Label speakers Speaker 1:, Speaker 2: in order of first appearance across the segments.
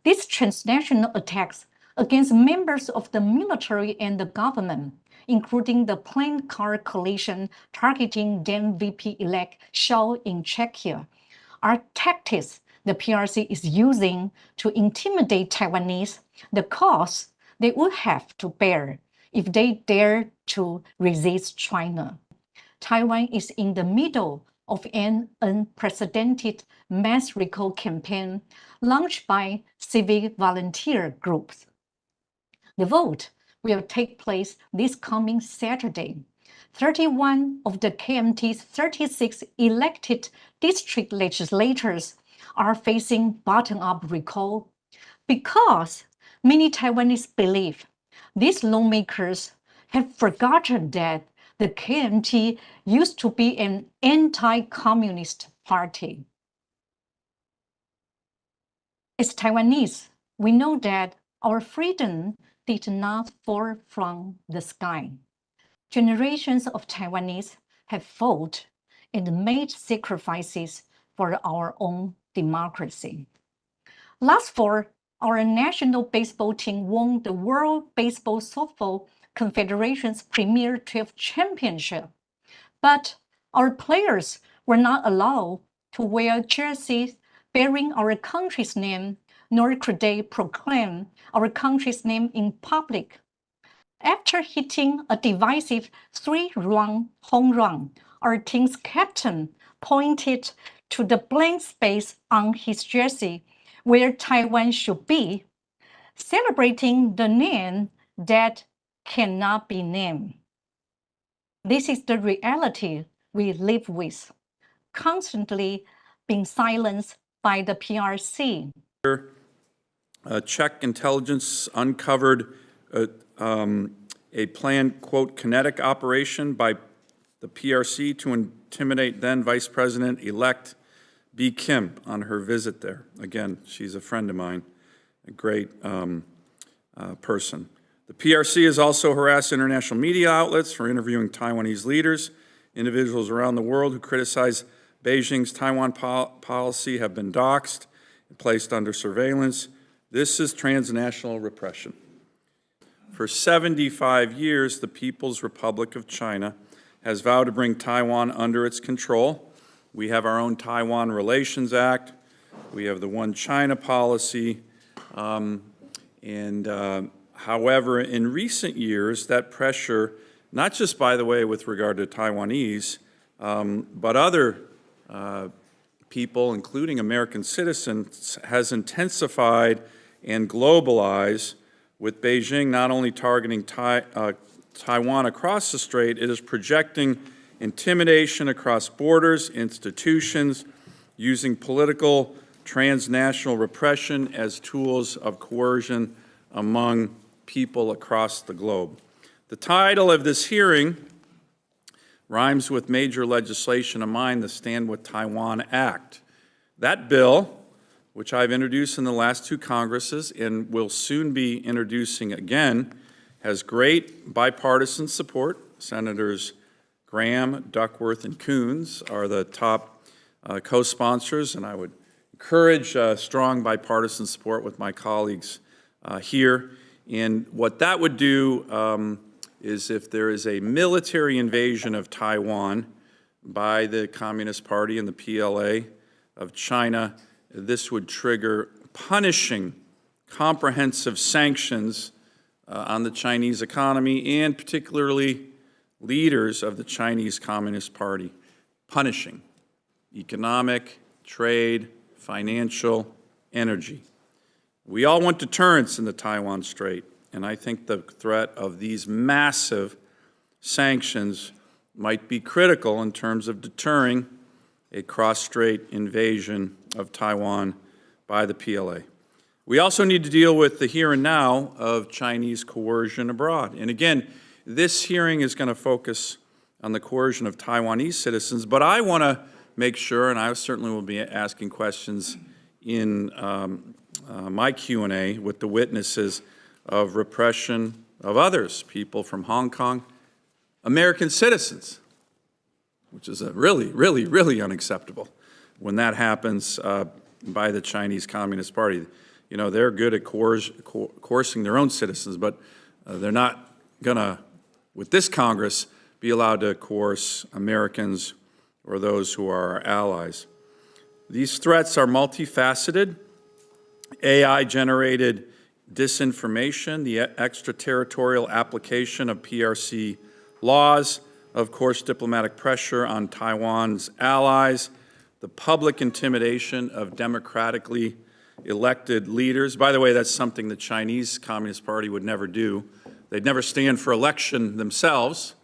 Speaker 1: These transnational attacks against members of the military and the government, including the planned car coalition targeting then VP-elect Scholz in Czechia, are tactics the PRC is using to intimidate Taiwanese, the cost they would have to bear if they dare to resist China. Taiwan is in the middle of an unprecedented mass recall campaign launched by civic volunteer groups. The vote will take place this coming Saturday. 31 of the KMT's 36 elected district legislators are facing bottom-up recall because many Taiwanese believe these lawmakers have forgotten that the KMT used to be an anti-communist party. As Taiwanese, we know that our freedom did not fall from the sky. Generations of Taiwanese have fought and made sacrifices for our own democracy. Last fall, our national baseball team won the World Baseball Softball Confederation's Premier 12 Championship, but our players were not allowed to wear jerseys bearing our country's name, nor could they proclaim our country's name in public. After hitting a divisive 3-run home run, our team's captain pointed to the blank space on his jersey where Taiwan should be, celebrating the name that cannot be named. This is the reality we live with, constantly being silenced by the PRC.
Speaker 2: Czech intelligence uncovered a planned, quote, kinetic operation by the PRC to intimidate then Vice President-elect B. Kim on her visit there. Again, she's a friend of mine, a great person. The PRC has also harassed international media outlets for interviewing Taiwanese leaders. Individuals around the world who criticize Beijing's Taiwan policy have been doxxed and placed under surveillance. This is transnational repression. For 75 years, the People's Republic of China has vowed to bring Taiwan under its control. We have our own Taiwan Relations Act. We have the One China policy. However, in recent years, that pressure, not just, by the way, with regard to Taiwanese, but other people, including American citizens, has intensified and globalized, with Beijing not only targeting Taiwan across the strait, it is projecting intimidation across borders, institutions, using political transnational repression as tools of coercion among people across the globe. The title of this hearing rhymes with major legislation of mine, the Stand With Taiwan Act. That bill, which I've introduced in the last two Congresses and will soon be introducing again, has great bipartisan support. Senators Graham, Duckworth, and Coons are the top co-sponsors, and I would encourage strong bipartisan support with my colleagues here. And what that would do is if there is a military invasion of Taiwan by the Communist Party and the PLA of China, this would trigger punishing comprehensive sanctions on the Chinese economy and particularly leaders of the Chinese Communist Party, punishing economic, trade, financial, energy. We all want deterrence in the Taiwan Strait, and I think the threat of these massive sanctions might be critical in terms of deterring a cross-strait invasion of Taiwan by the PLA. We also need to deal with the here and now of Chinese coercion abroad. And again, this hearing is going to focus on the coercion of Taiwanese citizens, but I want to make sure, and I certainly will be asking questions in my Q&A with the witnesses of repression of others, people from Hong Kong, American citizens, which is really unacceptable when that happens by the Chinese Communist Party. they're good at coercing their own citizens, but they're not going to, with this Congress, be allowed to coerce Americans or those who are our allies. These threats are multifaceted. AI-generated disinformation, the extraterritorial application of PRC laws, of course, diplomatic pressure on Taiwan's allies, the public intimidation of democratically elected leaders. By the way, that's something the Chinese Communist Party would never do. They'd never stand for election themselves.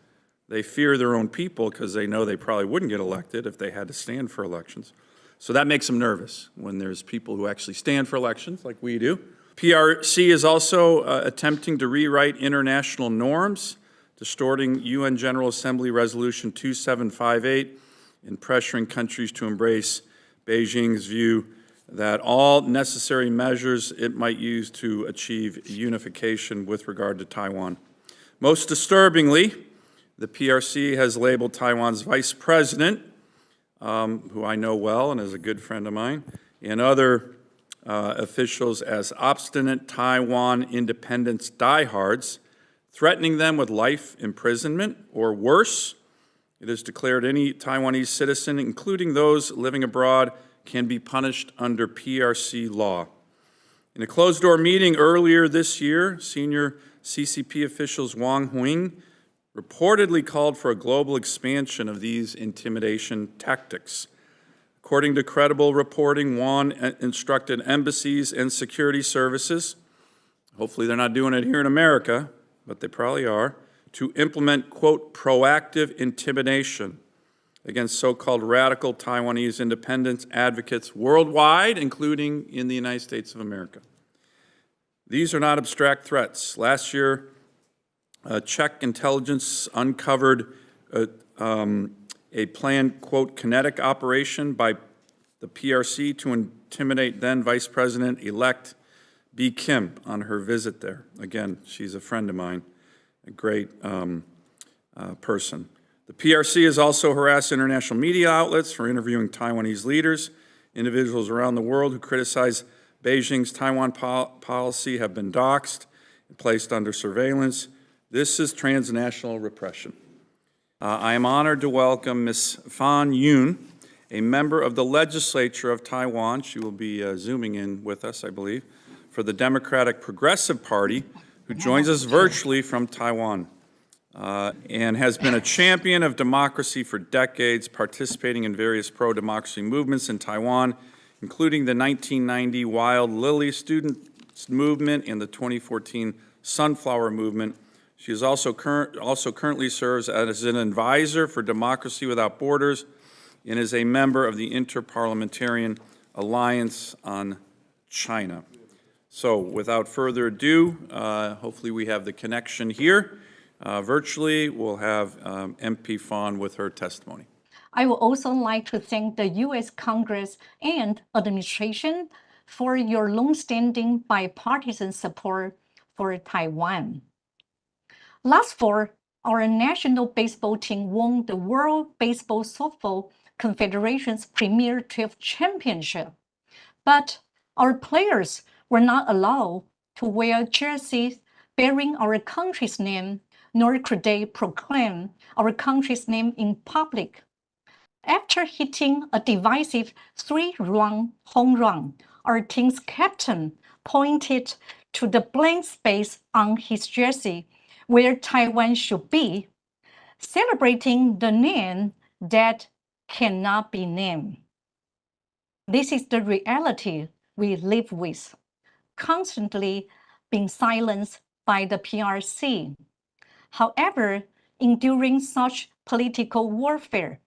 Speaker 2: They fear their own people because they know they probably wouldn't get elected if they had to stand for elections. So that makes them nervous when there's people who actually stand for elections like we do. PRC is also attempting to rewrite international norms, distorting UN General Assembly Resolution 2758 and pressuring countries to embrace Beijing's view that all necessary measures it might use to achieve unification with regard to Taiwan. Most disturbingly, the PRC has labeled Taiwan's vice president, who I know well and is a good friend of mine, and other officials as obstinate Taiwan independence diehards, threatening them with life imprisonment or worse. It has declared any Taiwanese citizen, including those living abroad, can be punished under PRC law. In a closed-door meeting earlier this year, senior CCP officials Wang Huing reportedly called for a global expansion of these intimidation tactics. According to credible reporting, Wang instructed embassies and security services, hopefully they're not doing it here in America, but they probably are, to implement, quote, proactive intimidation against so-called radical Taiwanese independence advocates worldwide, including in the United States of America. These are not abstract threats. Last year, Czech intelligence uncovered a planned, quote, kinetic operation by the PRC to intimidate then Vice President-elect B. Kim on her visit there. Again, she's a friend of mine, a great person. The PRC has also harassed international media outlets for interviewing Taiwanese leaders. Individuals around the world who criticize Beijing's Taiwan policy have been doxxed and placed under surveillance. This is transnational repression. I am honored to welcome Ms. Fan Yun, a member of the legislature of Taiwan. She will be zooming in with us, I believe, for the Democratic Progressive Party, who joins us virtually from Taiwan. And has been a champion of democracy for decades, participating in various pro-democracy movements in Taiwan, including the 1990 Wild Lily Students Movement and the 2014 Sunflower Movement. She is also currently serves as an advisor for Democracy Without Borders and is a member of the Interparliamentarian Alliance on China. So without further ado, hopefully we have the connection here. Virtually, we'll have MP Fan with her testimony.
Speaker 1: I would also like to thank the U.S. Congress and administration for your long-standing bipartisan support for Taiwan. Last fall, our national baseball team won the World Baseball Softball Confederation's Premier 12 Championship, but our players were not allowed to wear jerseys bearing our country's name, nor could they proclaim our country's name in public. After hitting a divisive 3-run home run, our team's captain pointed to the blank space on his jersey where Taiwan should be, celebrating the name that cannot be named. This is the reality we live with, constantly being silenced by the PRC. However, enduring such political warfare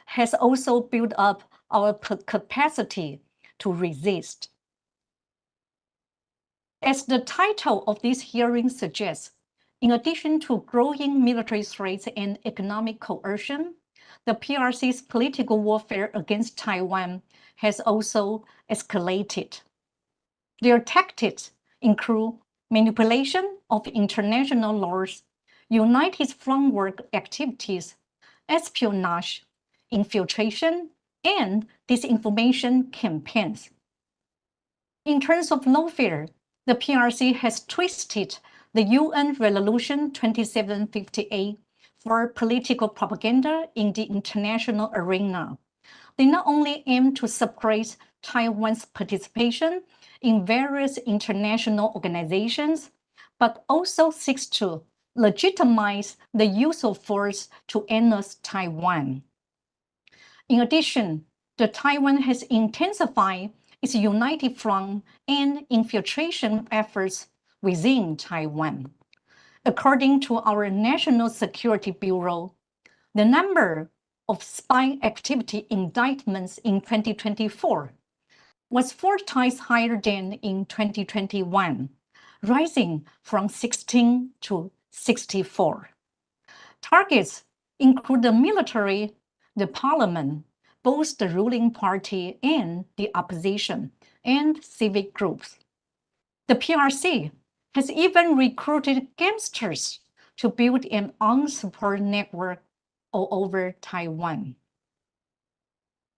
Speaker 1: has also built up our capacity to resist. As the title of this hearing suggests, in addition to growing military threats and economic coercion, the PRC's political warfare against Taiwan has also escalated. Their tactics include manipulation of international laws, united front work activities, espionage, infiltration, and disinformation campaigns. In terms of lawfare, the PRC has twisted the UN Resolution 2758 for political propaganda in the international arena. They not only aim to suppress Taiwan's participation in various international organizations, but also seeks to legitimize the use of force to annex Taiwan. In addition, the Taiwan has intensified its united front and infiltration efforts within Taiwan. According to our National Security Bureau, the number of spy activity indictments in 2024 was 4 times higher than in 2021, rising from 16 to 64. Targets include the military, the parliament, both the ruling party and the opposition, and civic groups. The PRC has even recruited gangsters to build an armed support network all over Taiwan.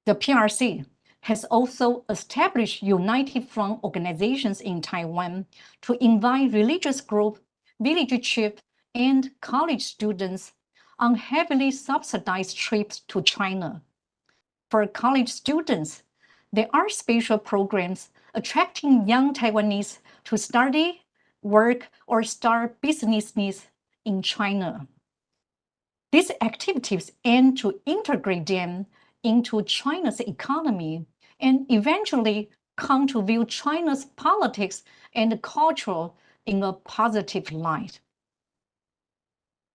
Speaker 1: The PRC has also established united front organizations in Taiwan to invite religious groups, village chiefs, and college students on heavily subsidized trips to China. For college students, there are special programs attracting young Taiwanese to study, work, or start businesses in China. These activities aim to integrate them into China's economy and eventually come to view China's politics and culture in a positive light.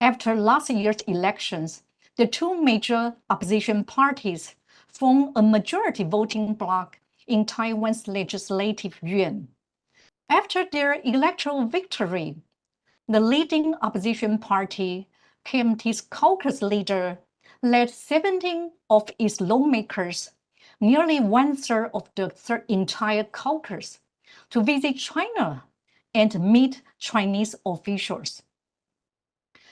Speaker 1: After last year's elections, the 2 major opposition parties formed a majority voting bloc in Taiwan's legislative yuan. After their electoral victory, the leading opposition party, KMT's caucus leader, led 17 of its lawmakers, nearly 1/3 of the entire caucus, to visit China and meet Chinese officials.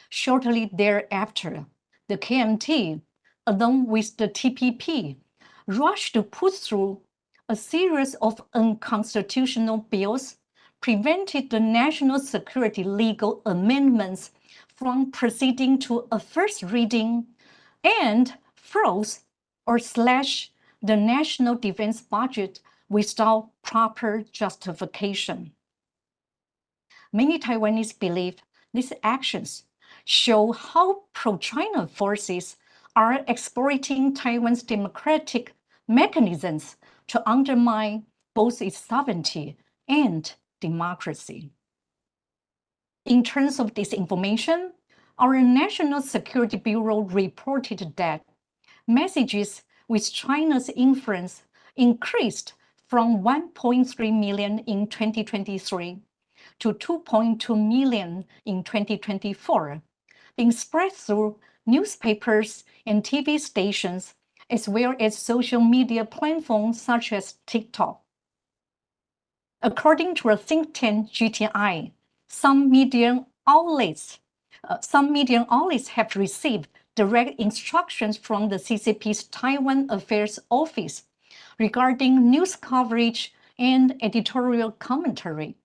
Speaker 1: Shortly thereafter, the KMT, along with the TPP, rushed to put through a series of unconstitutional bills, prevented the national security legal amendments from proceeding to a first reading, and froze or slashed the national defense budget without proper justification. Many Taiwanese believe these actions show how pro-China forces are exploiting Taiwan's democratic mechanisms to undermine both its sovereignty and democracy. In terms of disinformation, our National Security Bureau reported that messages with China's influence increased from 1.3 million in 2023 to 2.2 million in 2024, being spread through newspapers and TV stations, as well as social media platforms such as TikTok. According to a think tank GTI, some media outlets have received direct instructions from the CCP's Taiwan Affairs Office regarding news coverage and editorial commentary.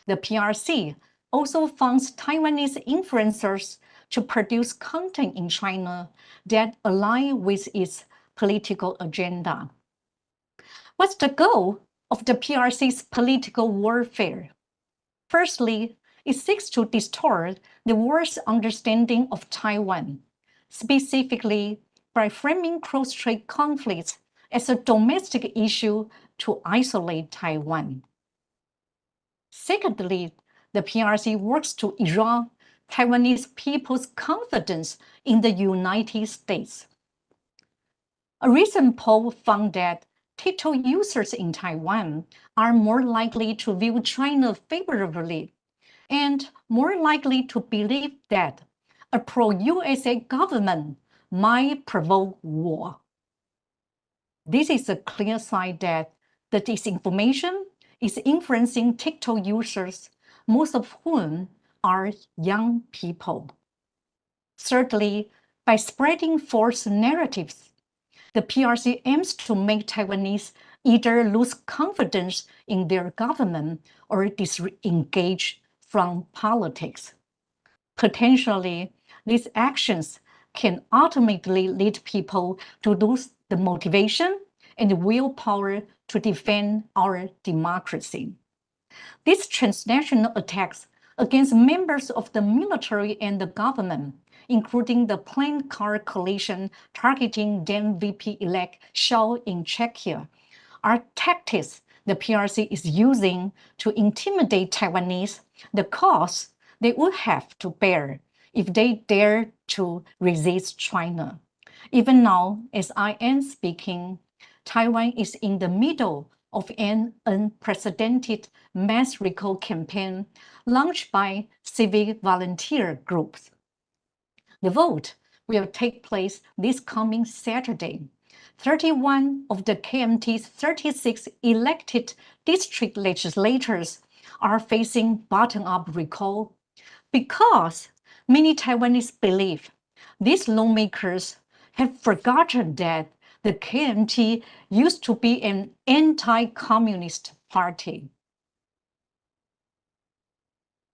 Speaker 1: The PRC also funds Taiwanese influencers to produce content in China that align with its political agenda. What's the goal of the PRC's political warfare? Firstly, it seeks to distort the world's understanding of Taiwan, specifically by framing cross-strait conflicts as a domestic issue to isolate Taiwan. Secondly, the PRC works to erode Taiwanese people's confidence in the United States. A recent poll found that TikTok users in Taiwan are more likely to view China favorably and more likely to believe that a pro-USA government might provoke war. This is a clear sign that the disinformation is influencing TikTok users, most of whom are young people. Thirdly, by spreading false narratives, the PRC aims to make Taiwanese either lose confidence in their government or disengage from politics. Potentially, these actions can ultimately lead people to lose the motivation and willpower to defend our democracy. These transnational attacks against members of the military and the government, including the planned car coalition targeting then VP-elect Shaw in Czechia, are tactics the PRC is using to intimidate Taiwanese, the cost they would have to bear if they dare to resist China. Even now, as I am speaking, Taiwan is in the middle of an unprecedented mass recall campaign launched by civic volunteer groups. The vote will take place this coming Saturday. 31 of the KMT's 36 elected district legislators are facing bottom-up recall because many Taiwanese believe these lawmakers have forgotten that the KMT used to be an anti-communist party.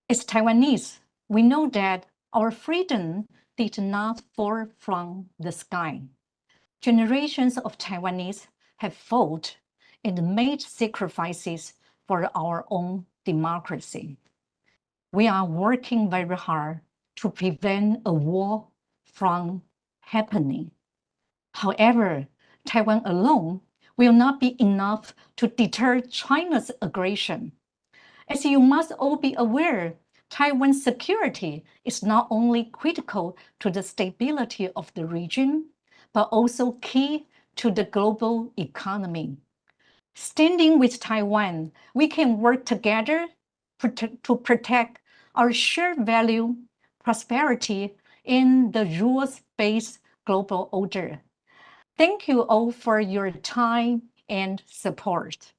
Speaker 1: As Taiwanese, we know that our freedom did not fall from the sky. Generations of Taiwanese have fought and made sacrifices for our own democracy. We are working very hard to prevent a war from happening. However, Taiwan alone will not be enough to deter China's aggression. As you must all be aware, Taiwan's security is not only critical to the stability of the region, but also key to the global economy. Standing with Taiwan, we can work together to protect our shared value, prosperity, and the rules-based global order. Thank you all for your time and support.